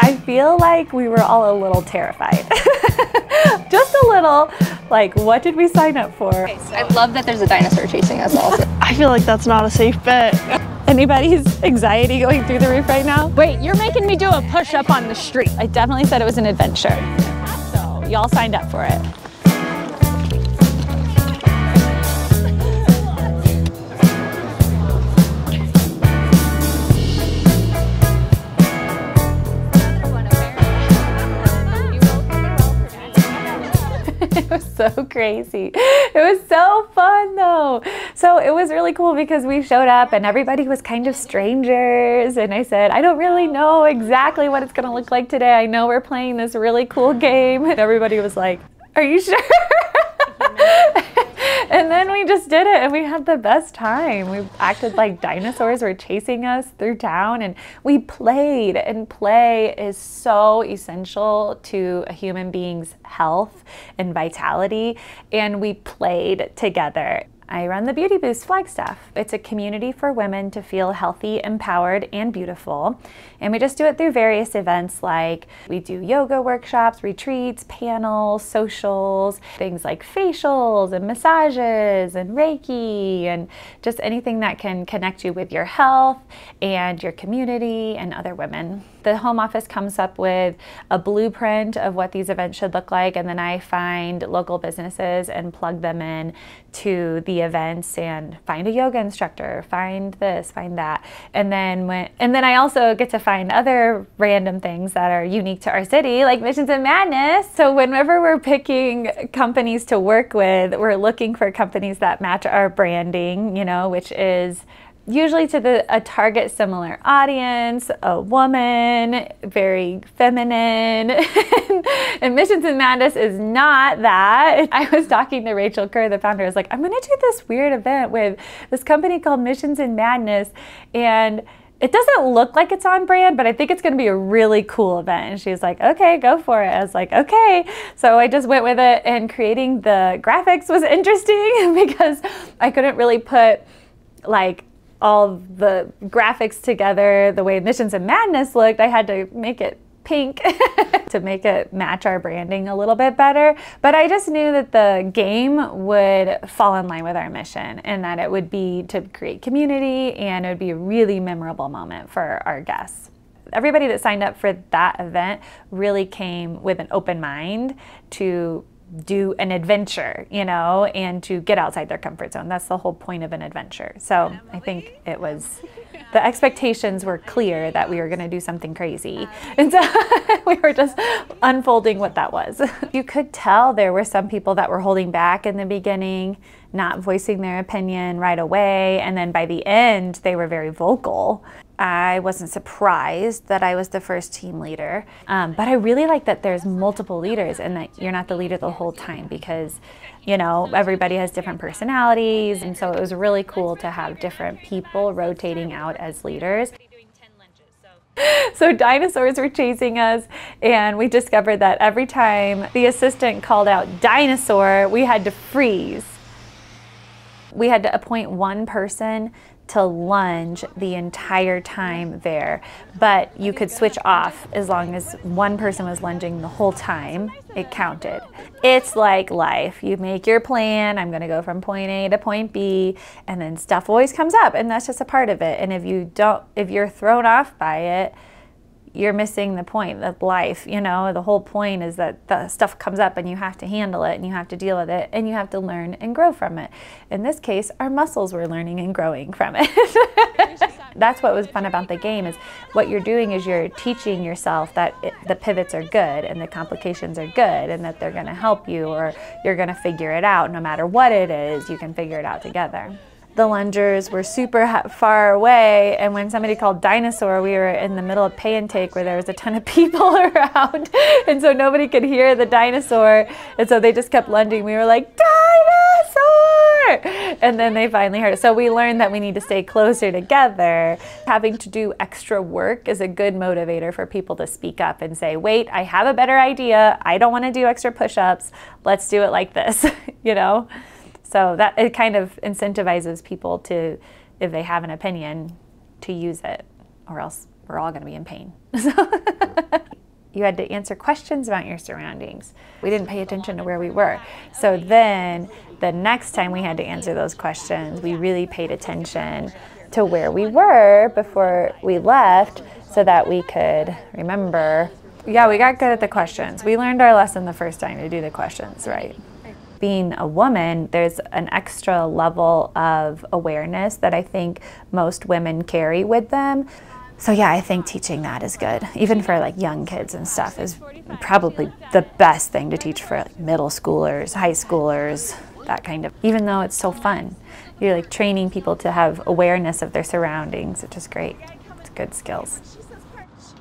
I feel like we were all a little terrified. Just a little, like, what did we sign up for? Okay, so I love that there's a dinosaur chasing us also. I feel like that's not a safe bet. Anybody's anxiety going through the roof right now? Wait, you're making me do a push-up on the street. I definitely said it was an adventure. So y'all signed up for it. It was so crazy. It was so fun though. So it was really cool because we showed up and everybody was kind of strangers. And I said, I don't really know exactly what it's gonna look like today. I know we're playing this really cool game. And everybody was like, are you sure? And then we just did it and we had the best time. We acted like dinosaurs were chasing us through town and we played, and play is so essential to a human being's health and vitality, and we played together. I run the Beauty Boost Flagstaff. It's a community for women to feel healthy, empowered, and beautiful. And we just do it through various events, like we do yoga workshops, retreats, panels, socials, things like facials and massages and Reiki, and just anything that can connect you with your health and your community and other women. The home office comes up with a blueprint of what these events should look like, and then I find local businesses and plug them in to the events and find a yoga instructor, find this, find that. And then I also get to find other random things that are unique to our city, like Missions and Madness. So whenever we're picking companies to work with, we're looking for companies that match our branding, you know, which is usually to a target similar audience, a woman, very feminine. And Missions and Madness is not that. I was talking to Rachel Kerr, the founder. I was like, I'm gonna do this weird event with this company called Missions and Madness, and it doesn't look like it's on brand, but I think it's gonna be a really cool event. And she was like, okay, go for it. I was like, okay. So I just went with it, and creating the graphics was interesting because I couldn't really put like all the graphics together the way Missions and Madness looked. I had to make it pink to make it match our branding a little bit better. But I just knew that the game would fall in line with our mission, and that it would be to create community, and it would be a really memorable moment for our guests. Everybody that signed up for that event really came with an open mind to do an adventure, you know, and to get outside their comfort zone. That's the whole point of an adventure. So I think it was, the expectations were clear that we were going to do something crazy. And so we were just unfolding what that was. You could tell there were some people that were holding back in the beginning, not voicing their opinion right away. And then by the end, they were very vocal. I wasn't surprised that I was the first team leader, but I really like that there's multiple leaders and that you're not the leader the whole time, because, you know, everybody has different personalities, and so it was really cool to have different people rotating out as leaders. So dinosaurs were chasing us, and we discovered that every time the assistant called out dinosaur, we had to freeze. We had to appoint one person to lunge the entire time there, but you could switch off as long as one person was lunging the whole time. It counted. It's like life. You make your plan. I'm going to go from point A to point B, and then stuff always comes up, and that's just a part of it. And if you're thrown off by it, you're missing the point of life. You know, the whole point is that the stuff comes up and you have to handle it and you have to deal with it and you have to learn and grow from it. In this case, our muscles were learning and growing from it. That's what was fun about the game, is what you're doing is you're teaching yourself that the pivots are good and the complications are good, and that they're going to help you, or you're going to figure it out. No matter what it is, you can figure it out together. The lungers were super far away, and when somebody called dinosaur, we were in the middle of pay and take where there was a ton of people around, and so nobody could hear the dinosaur, and so they just kept lunging. We were like, dinosaur! And then they finally heard it. So we learned that we need to stay closer together. Having to do extra work is a good motivator for people to speak up and say, wait, I have a better idea. I don't want to do extra push-ups. Let's do it like this, you know? So that it kind of incentivizes people to, if they have an opinion, to use it, or else we're all going to be in pain. you had to answer questions about your surroundings. We didn't pay attention to where we were. So then the next time we had to answer those questions, we really paid attention to where we were before we left so that we could remember. Yeah, we got good at the questions. We learned our lesson the first time to do the questions, right? Being a woman, there's an extra level of awareness that I think most women carry with them. So yeah, I think teaching that is good. Even for like young kids and stuff is probably the best thing to teach for like middle schoolers, high schoolers, that kind of, even though it's so fun. You're like training people to have awareness of their surroundings, which is great. It's good skills.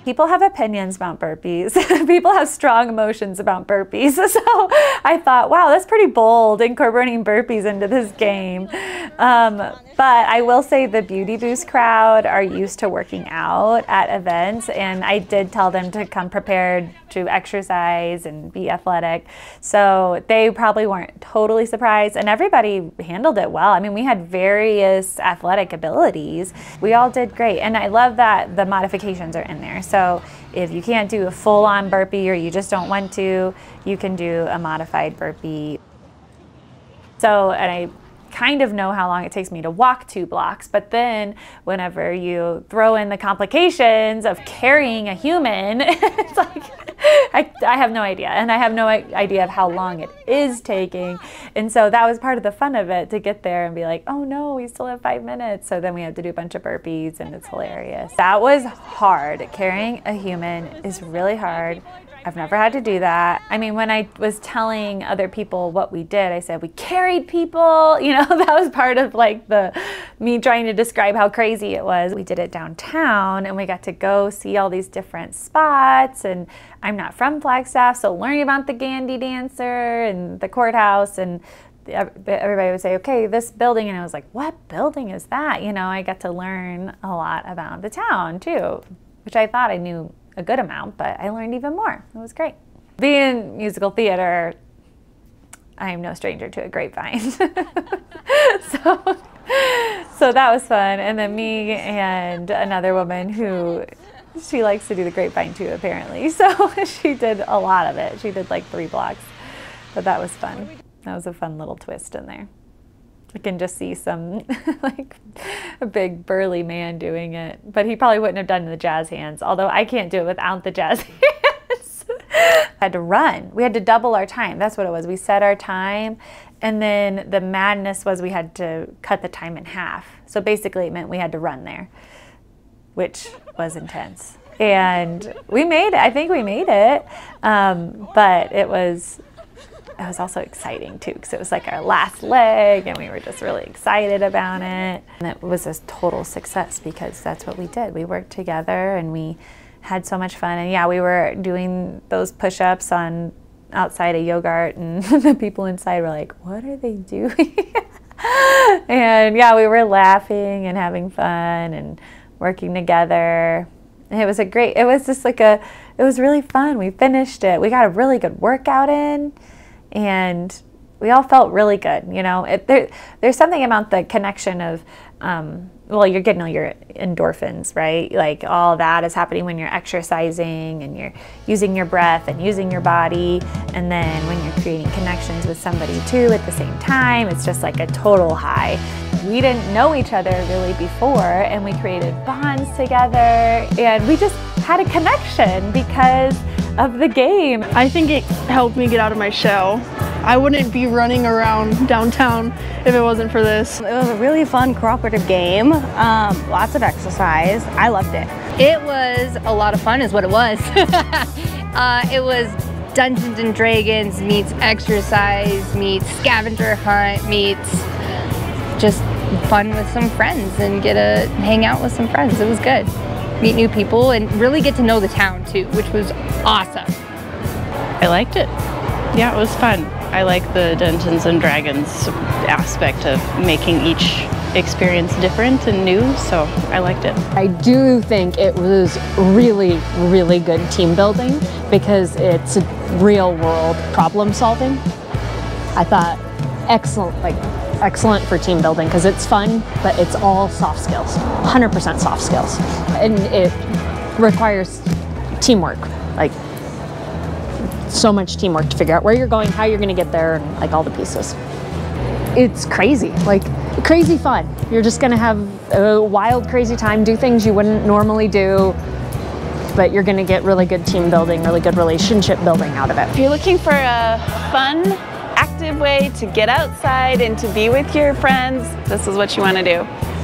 People have opinions about burpees. People have strong emotions about burpees. So I thought, wow, that's pretty bold, incorporating burpees into this game. But I will say the Beauty Boost crowd are used to working out at events, and I did tell them to come prepared to exercise and be athletic. So they probably weren't totally surprised, and everybody handled it well. I mean, we had various athletic abilities. We all did great, and I love that the modifications are in there. So if you can't do a full-on burpee or you just don't want to, you can do a modified burpee. So, and I kind of know how long it takes me to walk 2 blocks, but then whenever you throw in the complications of carrying a human, it's like, I have no idea, and I have no idea of how long it is taking. And so that was part of the fun of it, to get there and be like, oh no, we still have 5 minutes. So then we had to do a bunch of burpees, and it's hilarious. That was hard. Carrying a human is really hard. I've never had to do that. I mean, when I was telling other people what we did, I said we carried people. You know, that was part of like me trying to describe how crazy it was. We did it downtown, and we got to go see all these different spots. And I'm not from Flagstaff, so learning about the Gandy dancer and the courthouse, and everybody would say, okay, this building, and I was like, what building is that? You know, I got to learn a lot about the town too, which I thought I knew a good amount, but I learned even more. It was great. Being in musical theater, I am no stranger to a grapevine. so that was fun. And then me and another woman who, she likes to do the grapevine too, apparently. So she did a lot of it. She did like 3 blocks, but that was fun. That was a fun little twist in there. I can just see some like a big burly man doing it, but he probably wouldn't have done the jazz hands, although I can't do it without the jazz hands. I had to run. We had to double our time. That's what it was. We set our time, and then the madness was we had to cut the time in half. So basically it meant we had to run there, which was intense. And we made it. I think we made it, but it was also exciting too, because it was like our last leg, and we were just really excited about it. And it was a total success because that's what we did. We worked together and we had so much fun. And yeah, we were doing those push-ups on outside a Yogurt, and the people inside were like, what are they doing? And yeah, we were laughing and having fun and working together. And it was it was really fun. We finished it. We got a really good workout in. And we all felt really good, you know. There's something about the connection of, well, you're getting all your endorphins, right? Like all that is happening when you're exercising and you're using your breath and using your body. And then when you're creating connections with somebody too at the same time, it's just like a total high. We didn't know each other really before, and we created bonds together, and we just had a connection because of the game. I think it helped me get out of my shell. I wouldn't be running around downtown if it wasn't for this. It was a really fun cooperative game, lots of exercise. I loved it. It was a lot of fun is what it was. It was Dungeons and Dragons meets exercise meets scavenger hunt meets just fun with some friends and get to hang out with some friends. It was good. Meet new people and really get to know the town too, which was awesome. I liked it. Yeah, it was fun. I like the Dungeons and Dragons aspect of making each experience different and new, so I liked it. I do think it was really, really good team building because it's real world problem solving. I thought excellent for team building because it's fun, but it's all soft skills, 100% soft skills. And it requires teamwork. Like so much teamwork to figure out where you're going, how you're going to get there, and like all the pieces. It's crazy, like crazy fun. You're just going to have a wild, crazy time, do things you wouldn't normally do, but you're going to get really good team building, really good relationship building out of it. If you're looking for a fun, active way to get outside and to be with your friends, this is what you want to do.